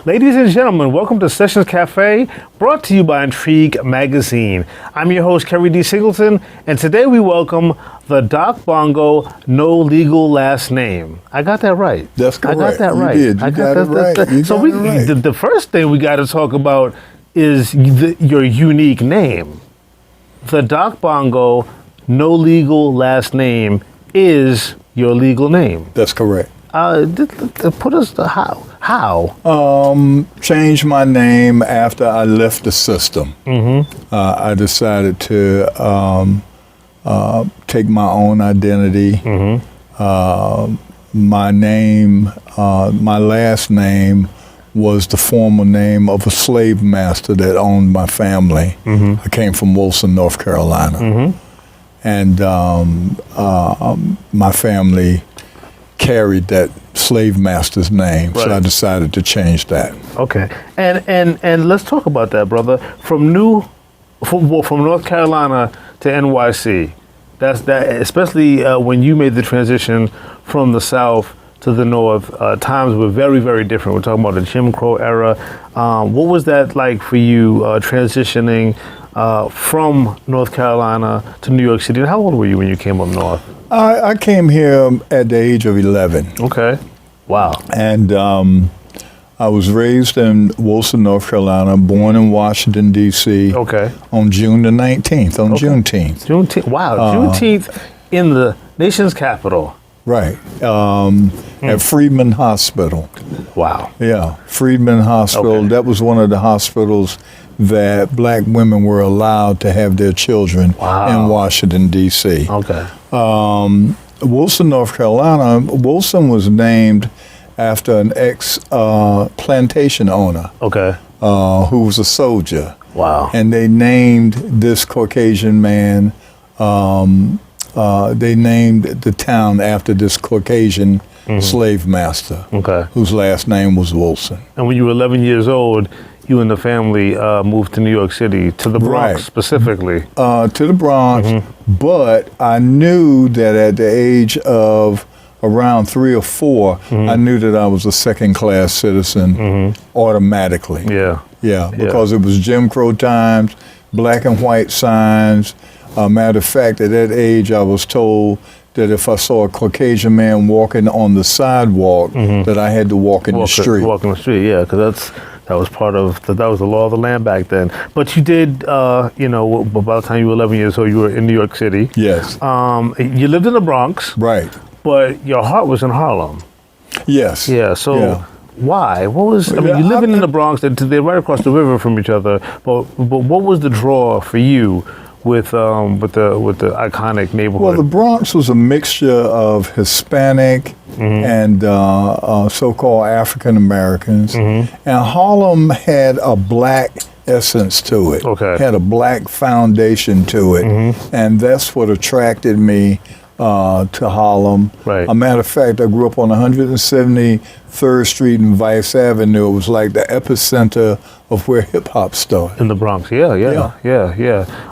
Ladies and gentlemen, welcome to Sessions Cafe, brought to you by Intrigue Magazine. I'm your host, Keri D. Singleton, and today we welcome the Doc Bongo, no legal last name. I got that right. That's correct. I got that right. You got it right. The first thing we got to talk about is your unique name. The Doc Bongo, no legal last name is your legal name. That's correct. Put us how? Changed my name after I left the system. I decided to take my own identity. My name, my last name, was the former name of a slave master that owned my family. I came from Wilson, North Carolina. And my family carried that slave master's name, so I decided to change that. Okay, and let's talk about that, brother. From North Carolina to NYC, that's that. Especially when you made the transition from the South to the North, times were very, very different. We're talking about the Jim Crow era. What was that like for you, transitioning from North Carolina to New York City? And how old were you when you came up north? I came here at the age of 11. Okay. Wow. And I was raised in Wilson, North Carolina, born in Washington, D.C. Okay. On June the 19th, on Juneteenth. Juneteenth. Wow. Juneteenth in the nation's capital. Right. At Freedman Hospital. Wow. Yeah, Freedman Hospital. Okay. That was one of the hospitals that black women were allowed to have their children in Washington, D.C. Okay. Wilson, North Carolina, Wilson was named after an ex-plantation owner. Okay. Who was a soldier. Wow. And they named this Caucasian man, they named the town after this Caucasian slave master, whose last name was Wilson. And when you were 11 years old, you and the family moved to New York City, to the Bronx specifically. To the Bronx, but I knew that at the age of around 3 or 4, I knew that I was a second-class citizen automatically. Yeah, because it was Jim Crow times, black and white signs. Matter of fact, at that age, I was told that if I saw a Caucasian man walking on the sidewalk, that I had to walk in the street. Walk in the street, yeah, because that was part of that was the law of the land back then. But you did, by the time you were 11 years old, you were in New York City. Yes. You lived in the Bronx. Right. But your heart was in Harlem. Yes. Yeah. So why? What was? I mean, you living in the Bronx. They're right across the river from each other. But what was the draw for you with the iconic neighborhood? Well, the Bronx was a mixture of Hispanic and so-called African Americans, and Harlem had a black essence to it. Had a black foundation to it, and that's what attracted me to Harlem. A matter of fact, I grew up on 173rd Street and Vice Avenue. It was like the epicenter of where hip hop started. In the Bronx, yeah.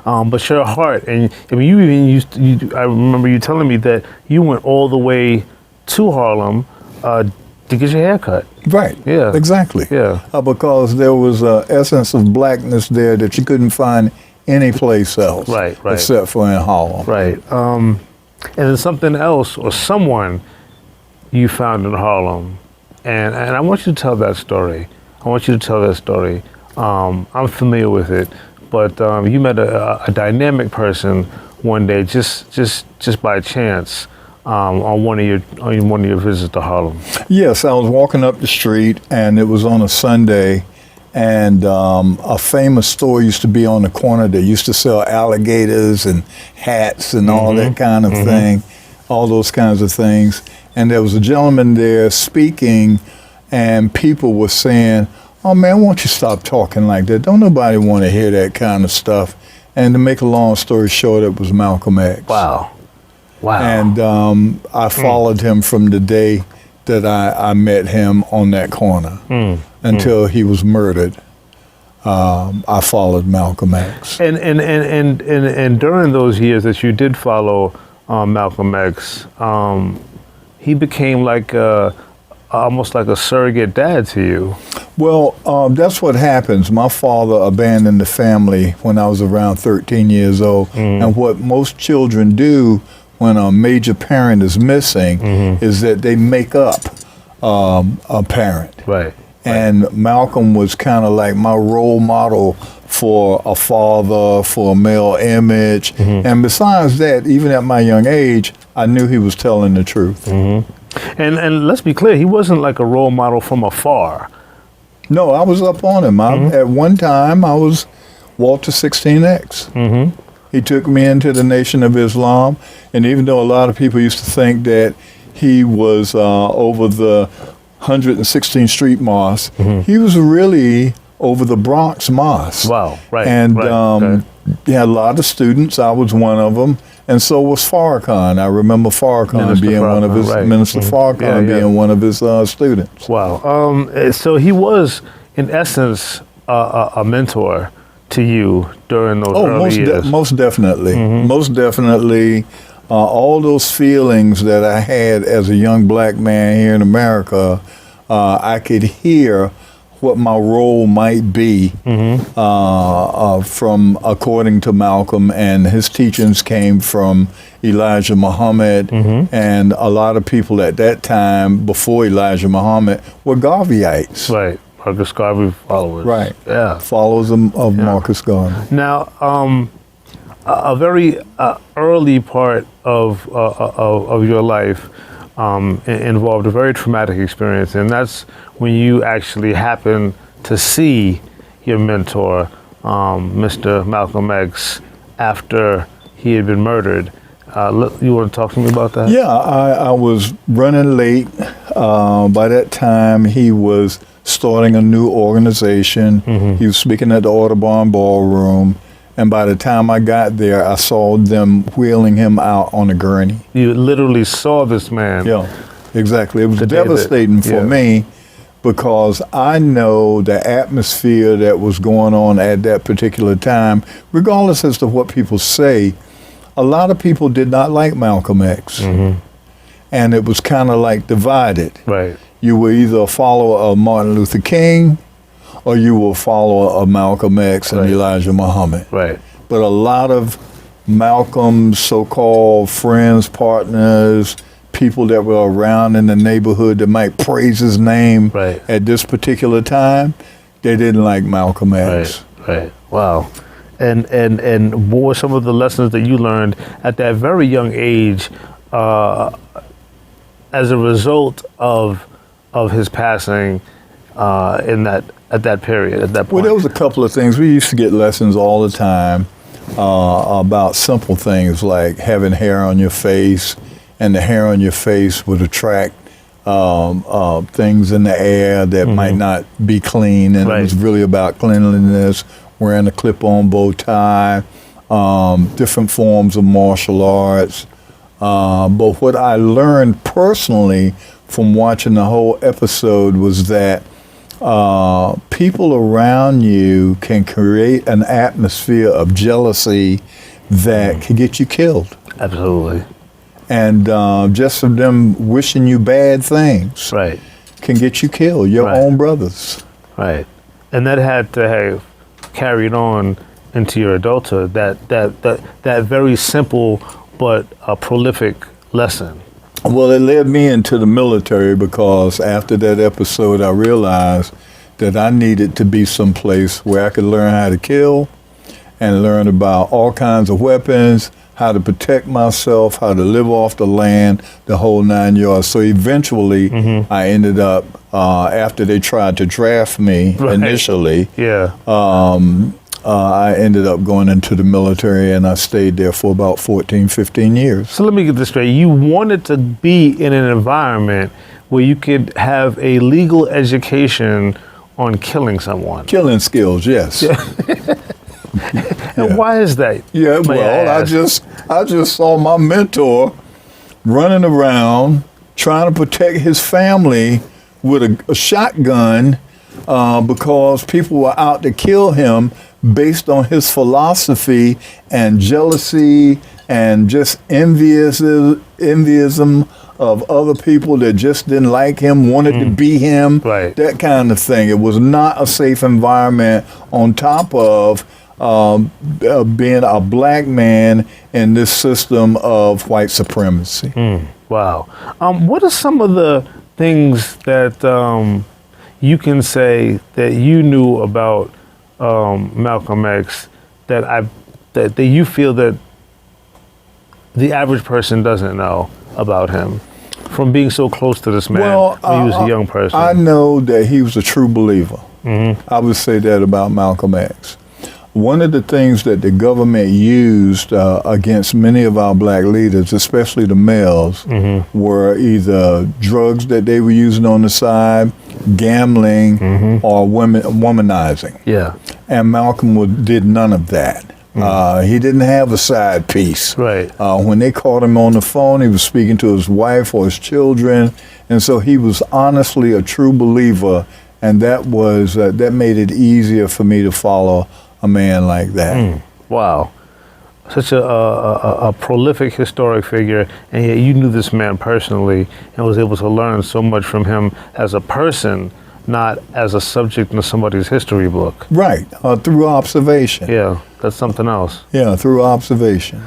But your heart, and I mean, you even used I remember you telling me that you went all the way to Harlem to get your hair cut. Right. Yeah. Exactly. Yeah. Because there was an essence of blackness there that you couldn't find any place else. Right. Except for in Harlem. Right. And then something else or someone you found in Harlem, and I want you to tell that story. I'm familiar with it, but you met a dynamic person one day, just by chance, on one of your visits to Harlem. Yes, I was walking up the street, and it was on a Sunday, and a famous store used to be on the corner that used to sell alligators and hats and all that kind of thing, all those kinds of things. And there was a gentleman there speaking, and people were saying, "Oh man, why don't you stop talking like that? Don't nobody want to hear that kind of stuff." And to make a long story short, it was Malcolm X. Wow. And I followed him from the day that I met him on that corner until he was murdered. I followed Malcolm X. And during those years that you did follow Malcolm X, he became like almost like a surrogate dad to you. Well, that's what happens. My father abandoned the family when I was around 13 years old. And what most children do when a major parent is missing is that they make up a parent. Right. And Malcolm was kind of like my role model for a father, for a male image. And besides that, even at my young age, I knew he was telling the truth. And let's be clear, he wasn't like a role model from afar. No, I was up on him. At one time, I was Walter 16X. He took me into the Nation of Islam, and even though a lot of people used to think that he was over the 116th Street Mosque, he was really over the Bronx Mosque. Wow, right. And okay. he had a lot of students. I was one of them, and so was Farrakhan. I remember Farrakhan being one of his Minister Farrakhan being one of his students. Wow. So he was, in essence, a mentor to you during those early years. Most definitely. Most definitely. All those feelings that I had as a young black man here in America, I could hear what my role might be from, according to Malcolm, and his teachings came from Elijah Muhammad, and a lot of people at that time, before Elijah Muhammad, were Garveyites. Right, Marcus Garvey followers. Right, yeah. Followers of Marcus Garvey. Now, a very early part of your life involved a very traumatic experience, and that's when you actually happened to see your mentor, Mr. Malcolm X, after he had been murdered. You want to talk to me about that? Yeah, I was running late. By that time, he was starting a new organization. He was speaking at the Audubon Ballroom. And by the time I got there, I saw them wheeling him out on a gurney. You literally saw this man. Yeah, exactly. It was devastating for me because I know the atmosphere that was going on at that particular time, regardless as to what people say, a lot of people did not like Malcolm X. And it was kind of like divided. Right. You were either a follower of Martin Luther King, or you were a follower of Malcolm X and Elijah Muhammad. Right. But a lot of Malcolm's so-called friends, partners, people that were around in the neighborhood that might praise his name at this particular time, they didn't like Malcolm X. Right. Wow. And what were some of the lessons that you learned at that very young age as a result of his passing at that period, at that point? Well, there was a couple of things. We used to get lessons all the time about simple things like having hair on your face, and the hair on your face would attract things in the air that might not be clean, and it was really about cleanliness, wearing a clip-on bow tie, different forms of martial arts. But what I learned personally from watching the whole episode was that people around you can create an atmosphere of jealousy that can get you killed. Absolutely. And just from them wishing you bad things can get you killed, your own brothers. Right. And that had to have carried on into your adulthood, that very simple but prolific lesson. Well, it led me into the military because after that episode, I realized that I needed to be someplace where I could learn how to kill and learn about all kinds of weapons, how to protect myself, how to live off the land, the whole 9 yards. So eventually, I ended up, after they tried to draft me initially, I ended up going into the military, and I stayed there for about 14, 15 years. So let me get this straight. You wanted to be in an environment where you could have a legal education on killing someone. Killing skills, yes. And why is that? Yeah, well, I just saw my mentor running around trying to protect his family with a shotgun because people were out to kill him based on his philosophy and jealousy and just envyism of other people that just didn't like him, wanted to be him, Right. that kind of thing. It was not a safe environment, on top of being a black man in this system of white supremacy. Wow. What are some of the things that you can say that you knew about Malcolm X that you feel that the average person doesn't know about him, from being so close to this man when he was a young person? I know that he was a true believer. I would say that about Malcolm X. One of the things that the government used against many of our black leaders, especially the males, were either drugs that they were using on the side, gambling, or womanizing. Yeah. And Malcolm did none of that. He didn't have a side piece. Right. When they called him on the phone, he was speaking to his wife or his children, and so he was honestly a true believer, and that made it easier for me to follow a man like that. Wow. Such a prolific historic figure, and yet you knew this man personally and was able to learn so much from him as a person, not as a subject in somebody's history book. Right, through observation. Yeah, that's something else. Yeah, through observation.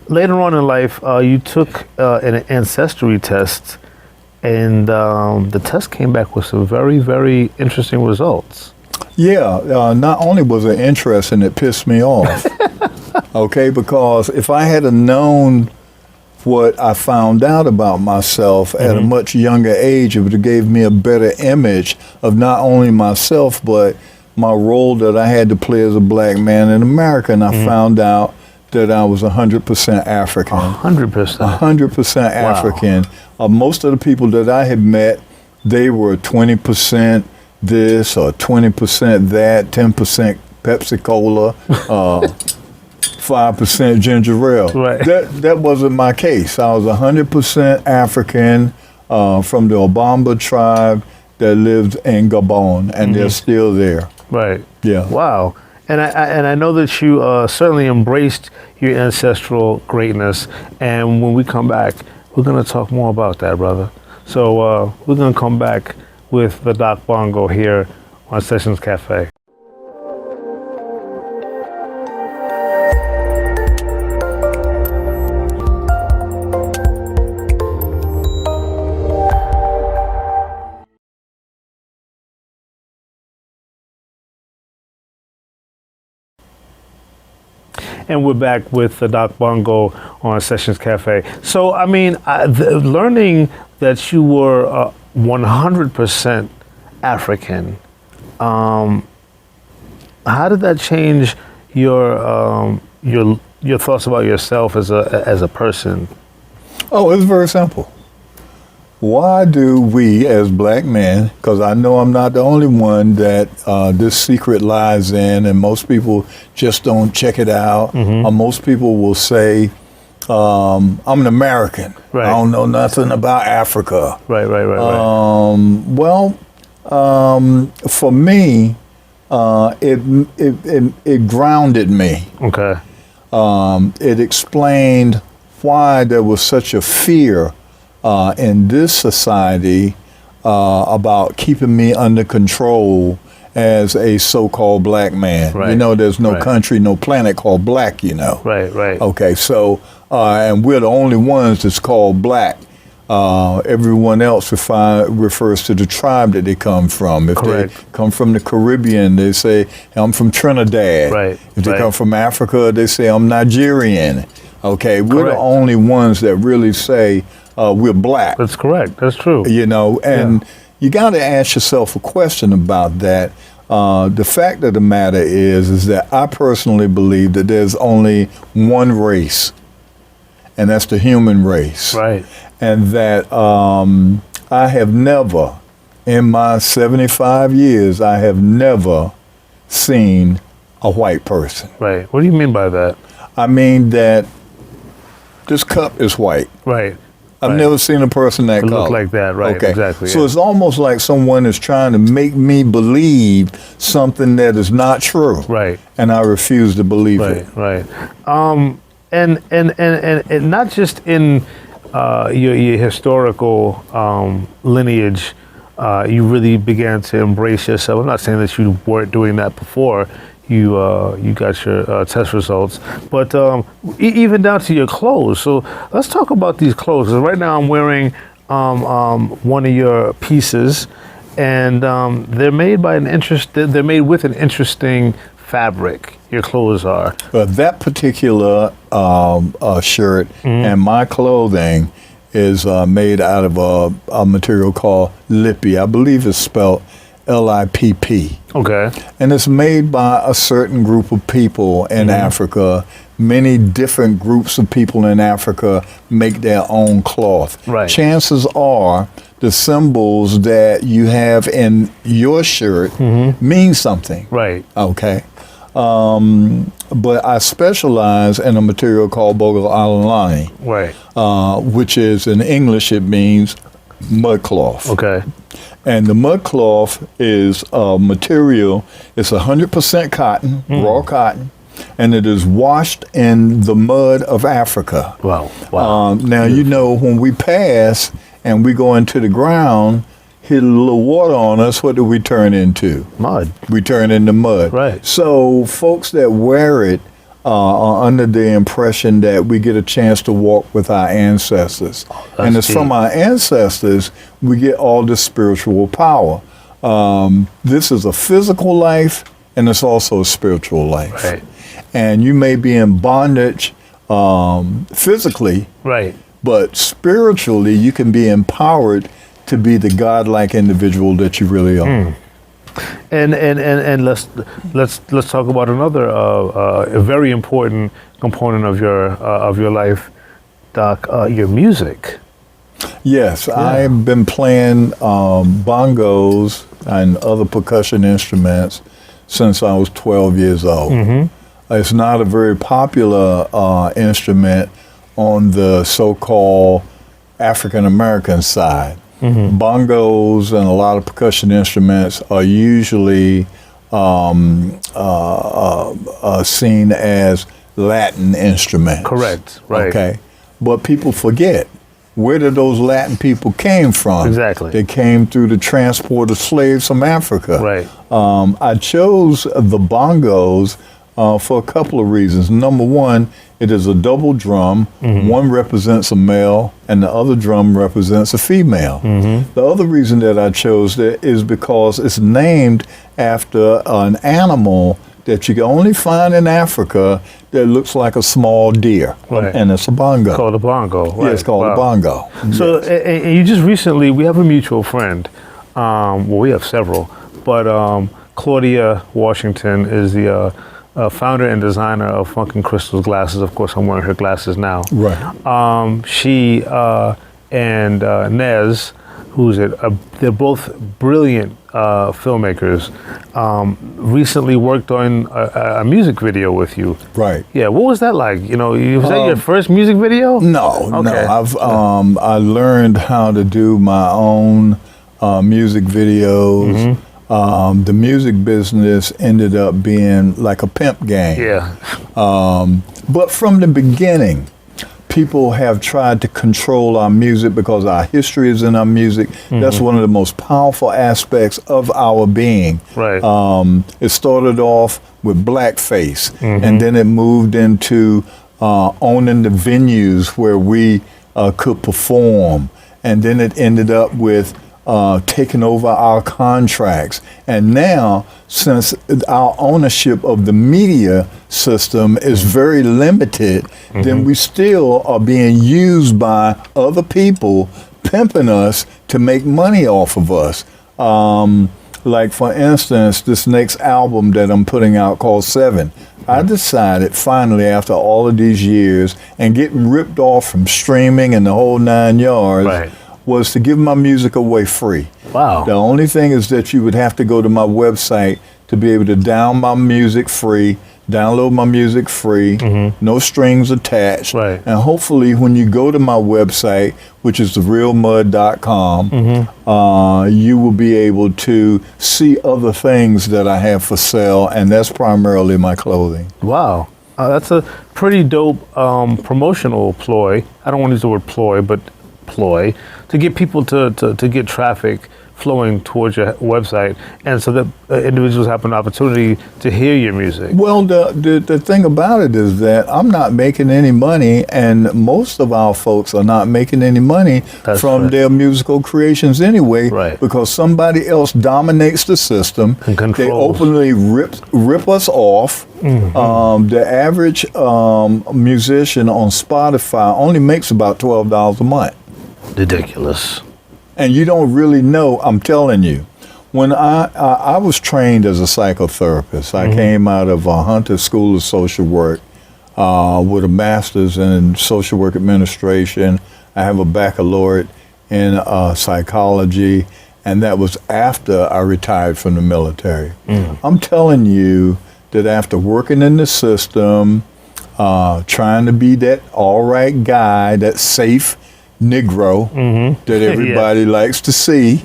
Later on in life, you took an ancestry test, and the test came back with some very, very interesting results. Yeah, not only was it interesting, it pissed me off. Okay, because if I had known what I found out about myself at a much younger age, it would have gave me a better image of not only myself, but my role that I had to play as a black man in America. And I found out that I was 100% African. 100%. 100% African. Most of the people that I had met, they were 20% this or 20% that, 10% Pepsi Cola, 5% ginger ale. Right. That wasn't my case. I was 100% African from the Obamba tribe that lived in Gabon, and they're still there. Right. Yeah. Wow. And I know that you certainly embraced your ancestral greatness. And when we come back, we're going to talk more about that, brother. So we're going to come back with the Doc Bongo here on Sessions Cafe. And we're back with the Doc Bongo on Sessions Cafe. So, I mean, learning that you were 100% African, how did that change your thoughts about yourself as a person? Oh, it's very simple. Why do we as black men, because I know I'm not the only one that this secret lies in, and most people just don't check it out, or most people will say, I'm an American. Right. I don't know nothing about Africa. Right. Well, for me, it grounded me. Okay. It explained why there was such a fear in this society about keeping me under control as a so-called black man. Right. You know, there's no country, no planet called black, you know. Right. Okay, so, and we're the only ones that's called black. Everyone else refers to the tribe that they come from. If Correct. they come from the Caribbean, they say, I'm from Trinidad. Right. If they come from Africa, they say, I'm Nigerian. Okay, we're the only ones that really say, we're black. That's correct. That's true. You know, and you got to ask yourself a question about that. The fact of the matter is that I personally believe that there's only one race, and that's the human race. Right. And that I have never, in my 75 years, I have never seen a white person. Right. What do you mean by that? I mean that this cup is white. Right. I've never seen a person that color. Look like that, right? Okay. Exactly. So it's almost like someone is trying to make me believe something that is not true. Right. And I refuse to believe it. Right. And not just in your historical lineage, you really began to embrace yourself. I'm not saying that you weren't doing that before you got your test results, but even down to your clothes. So let's talk about these clothes. 'Cause right now I'm wearing one of your pieces, and they're made by they're made with an interesting fabric. Your clothes are. That particular shirt and my clothing is made out of a material called lippy. I believe it's spelled LIPP. Okay. And it's made by a certain group of people in Africa. Many different groups of people in Africa make their own cloth. Right. Chances are the symbols that you have in your shirt mean something. Right. Okay. But I specialize in a material called Bogle Alalani, Right. which is in English it means mud cloth. Okay. And the mud cloth is a material, it's 100% cotton, raw cotton, and it is washed in the mud of Africa. Wow. Wow. Now, you know, when we pass and we go into the ground, hit a little water on us, what do we turn into? Mud. We turn into mud. Right. So folks that wear it are under the impression that we get a chance to walk with our ancestors. And it's from our ancestors we get all this spiritual power. This is a physical life, and it's also a spiritual life. Right. And you may be in bondage physically, Right. but spiritually you can be empowered to be the godlike individual that you really are. And let's talk about another a very important component of your life, Doc. Your music. Yes, I've been playing bongos and other percussion instruments since I was 12 years old. It's not a very popular instrument on the so-called African American side. Bongos and a lot of percussion instruments are usually seen as Latin instruments. Correct. Right. Okay. But people forget, where did those Latin people came from? Exactly. They came through the transport of slaves from Africa. Right. I chose the bongos for a couple of reasons. Number one, it is a double drum. One represents a male and the other drum represents a female. The other reason that I chose that is because it's named after an animal that you can only find in Africa that looks like a small deer. Right. And it's a bongo. Called a bongo. Right. Yeah, it's called a bongo. So, and you just recently, we have a mutual friend. Well, we have several, but Claudia Washington is the founder and designer of FunkNCrystals glasses. Of course, I'm wearing her glasses now. Right. She and Nez, who's it? They're both brilliant filmmakers. Recently worked on a music video with you. Right. Yeah. What was that like? You know, was that your first music video? No, Okay. no. I've I learned how to do my own music videos. The music business ended up being like a pimp game. Yeah. But from the beginning, people have tried to control our music because our history is in our music. That's one of the most powerful aspects of our being. Right. It started off with blackface, and then it moved into owning the venues where we could perform. And then it ended up with taking over our contracts. And now, since our ownership of the media system is very limited, then we still are being used by other people, pimping us to make money off of us. Like, for instance, this next album that I'm putting out called 7, I decided finally, after all of these years and getting ripped off from streaming and the whole 9 yards, Right. was to give my music away free. Wow. The only thing is that you would have to go to my website to be able to download my music free, no strings attached. Right. And hopefully when you go to my website, which is therealmud.com, you will be able to see other things that I have for sale, and that's primarily my clothing. Wow. That's a pretty dope promotional ploy. I don't want to use the word ploy, but ploy to get people to get traffic flowing towards your website, and so that individuals have an opportunity to hear your music. Well, the thing about it is that I'm not making any money, and most of our folks are not making any money from their musical creations anyway, because somebody else dominates the system. And controls. They openly rip us off. The average musician on Spotify only makes about $12 a month. Ridiculous. And you don't really know, I'm telling you. When I was trained as a psychotherapist, I came out of Hunter School of Social Work with a master's in social work administration. I have a baccalaureate in psychology, and that was after I retired from the military. I'm telling you that after working in the system, trying to be that all right guy, that safe Negro that everybody likes to see.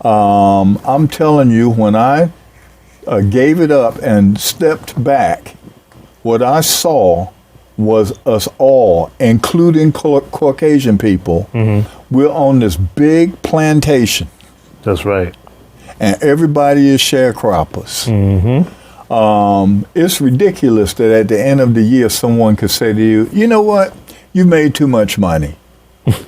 I'm telling you, when I gave it up and stepped back, what I saw was us all, including Caucasian people, we're on this big plantation. That's right. And everybody is sharecroppers. It's ridiculous that at the end of the year, someone could say to you, you know what, you made too much money.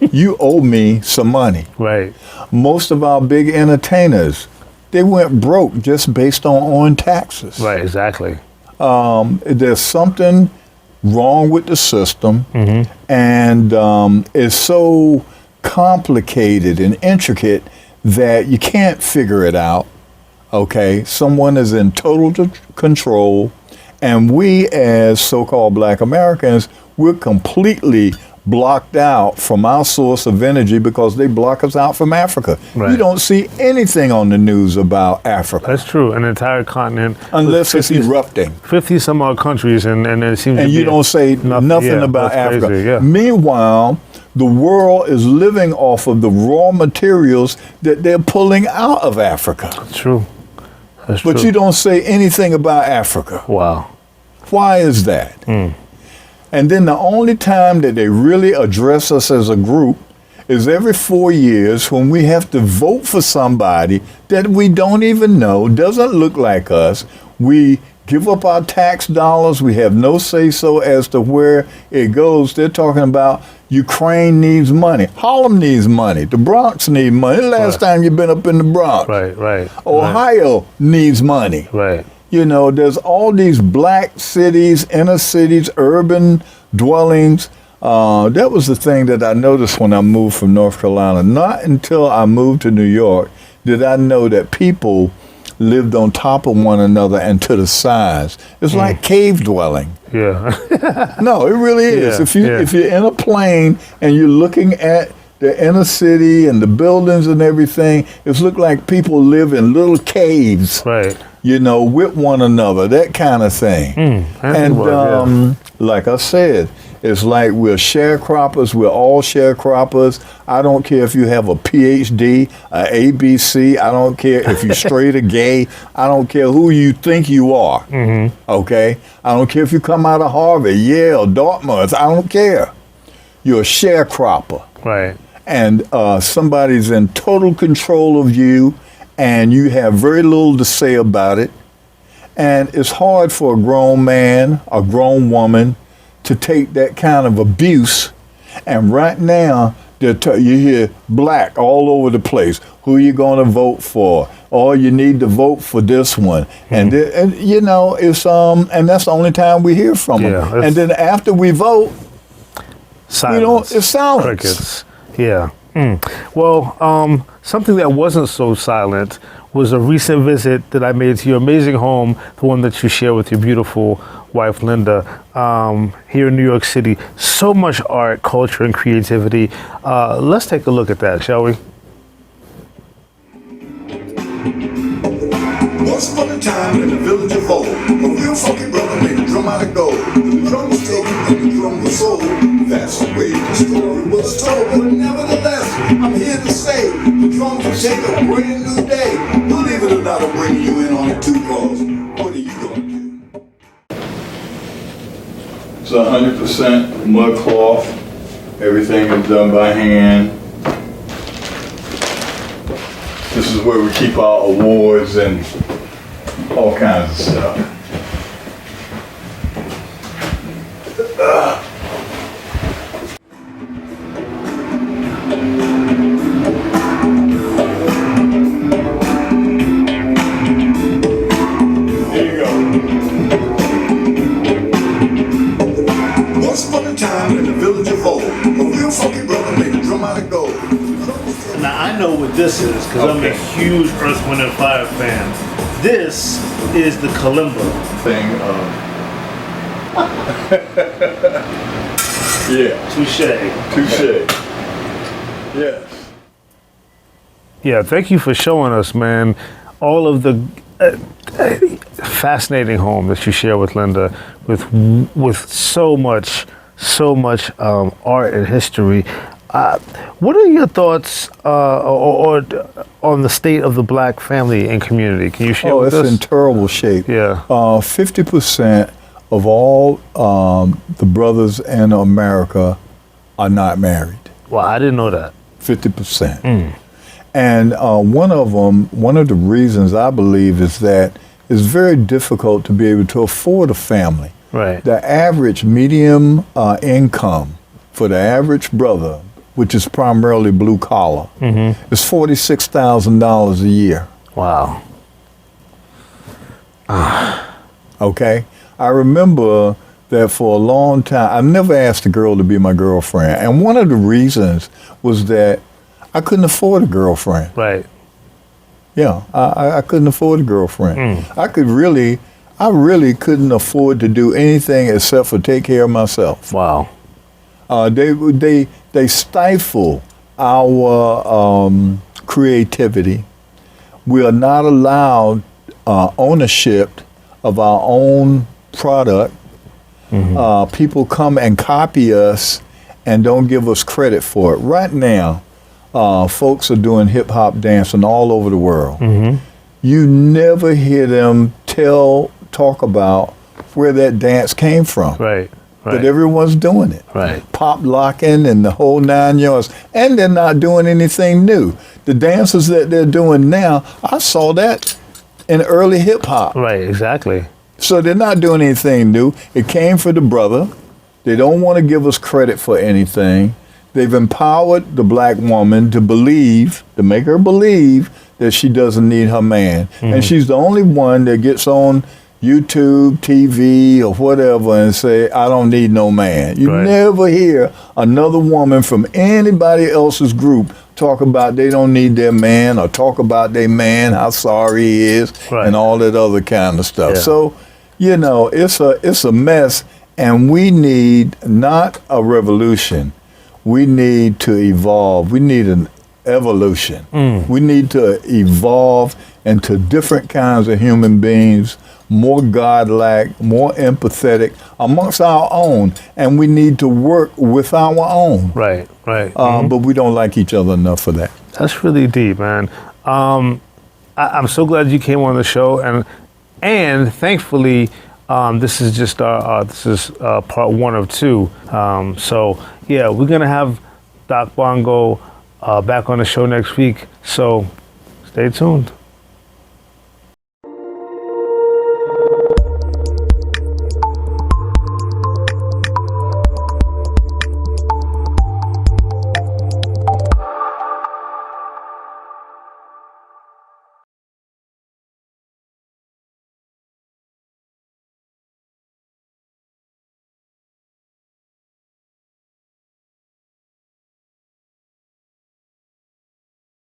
You owe me some money. Right. Most of our big entertainers, they went broke just based on taxes. Right, exactly. There's something wrong with the system, and it's so complicated and intricate that you can't figure it out. Okay, someone is in total control, and we as so-called Black Americans, we're completely blocked out from our source of energy because they block us out from Africa. Right. You don't see anything on the news about Africa. That's true. An entire continent. Unless it's erupting. 50 some odd countries, and it seems and to you be don't say nothing about Africa. Crazy, Meanwhile, the world is living off of the raw materials that they're pulling out of Africa. That's true. That's but true. you don't say anything about Africa. Wow. Why is that? And then the only time that they really address us as a group is every 4 years when we have to vote for somebody that we don't even know, doesn't look like us. We give up our tax dollars. We have no say-so as to where it goes. They're talking about Ukraine needs money. Harlem needs money. The Bronx needs money. The last time you've been up in the Bronx. Right. Ohio needs money. Right. You know, there's all these black cities, inner cities, urban dwellings. That was the thing that I noticed when I moved from North Carolina. Not until I moved to New York did I know that people lived on top of one another and to the sides. It's like cave dwelling. Yeah. No, it really is. Yeah, if you're in a plane and you're looking at the inner city and the buildings and everything, it's look like people live in little caves. Right. You know, with one another, that kind of thing. And like I said, it's like we're sharecroppers. We're all sharecroppers. I don't care if you have a PhD, a ABC. I don't care if you're straight or gay. I don't care who you think you are. Okay? I don't care if you come out of Harvard, Yale, Dartmouth. I don't care. You're a sharecropper. Right. And somebody's in total control of you, and you have very little to say about it. And it's hard for a grown man, a grown woman, to take that kind of abuse. And right now, you hear black all over the place. Who are you going to vote for? Oh, you need to vote for this one. And you know, it's and that's the only time we hear from them. And then after we vote, silence. It's silence. Crickets. Yeah. Well, something that wasn't so silent was a recent visit that I made to your amazing home, the one that you share with your beautiful wife, Linda, here in New York City. So much art, culture, and creativity. Let's take a look at that, shall we? Once upon a time in the village of old, a real funky brother made a drum out of gold. The drum was taken and the drum was sold. That's the way the story was told. But nevertheless, I'm here to say the drums will shake a brand new day. Believe it or not, I'm bringing you in on it too, cause what are you gonna do? It's 100% mud cloth. Everything is done by hand. This is where we keep our awards and all kinds of stuff. There you go. Once upon a time in the village of old, a real funky brother made a drum out of gold. Now I know what this is because I'm a huge Earth, Wind and Fire fan. This is the kalimba. Thing yeah. Touche. Touche. Yes. Yeah, thank you for showing us, man, all of the fascinating home that you share with Linda, with so much art and history. What are your thoughts or on the state of the black family and community? Can you share with us? Oh, it's in terrible shape. Yeah. 50% of all the brothers in America are not married. Well, I didn't know that. 50%. And one of the reasons I believe is that it's very difficult to be able to afford a family. Right. The average medium income for the average brother, which is primarily blue collar, is $46,000 a year. Wow. Okay? I remember that for a long time, I never asked a girl to be my girlfriend. And one of the reasons was that I couldn't afford a girlfriend. Right. Yeah, I couldn't afford a girlfriend. I really couldn't afford to do anything except for take care of myself. Wow. They stifle our creativity. We are not allowed ownership of our own product. People come and copy us and don't give us credit for it. Right now, folks are doing hip hop dancing all over the world. You never hear them talk about where that dance came from. Right. But everyone's doing it. Right. Pop locking and the whole 9 yards. And they're not doing anything new. The dances that they're doing now, I saw that in early hip hop. Right, exactly. So they're not doing anything new. It came for the brother. They don't want to give us credit for anything. They've empowered the black woman to make her believe that she doesn't need her man. And she's the only one that gets on YouTube, TV, or whatever and say, I don't need no man. You never hear another woman from anybody else's group talk about they don't need their man or talk about their man, how sorry he is, and all that other kind of stuff. Yeah. So, it's a mess, and we need not a revolution. We need to evolve. We need an evolution. We need to evolve into different kinds of human beings, more godlike, more empathetic amongst our own, and we need to work with our own. Right. But we don't like each other enough for that. That's really deep, man. I'm so glad you came on the show, and thankfully, this is just part 1 of 2. So yeah, we're gonna have Doc Bongo back on the show next week. So stay tuned.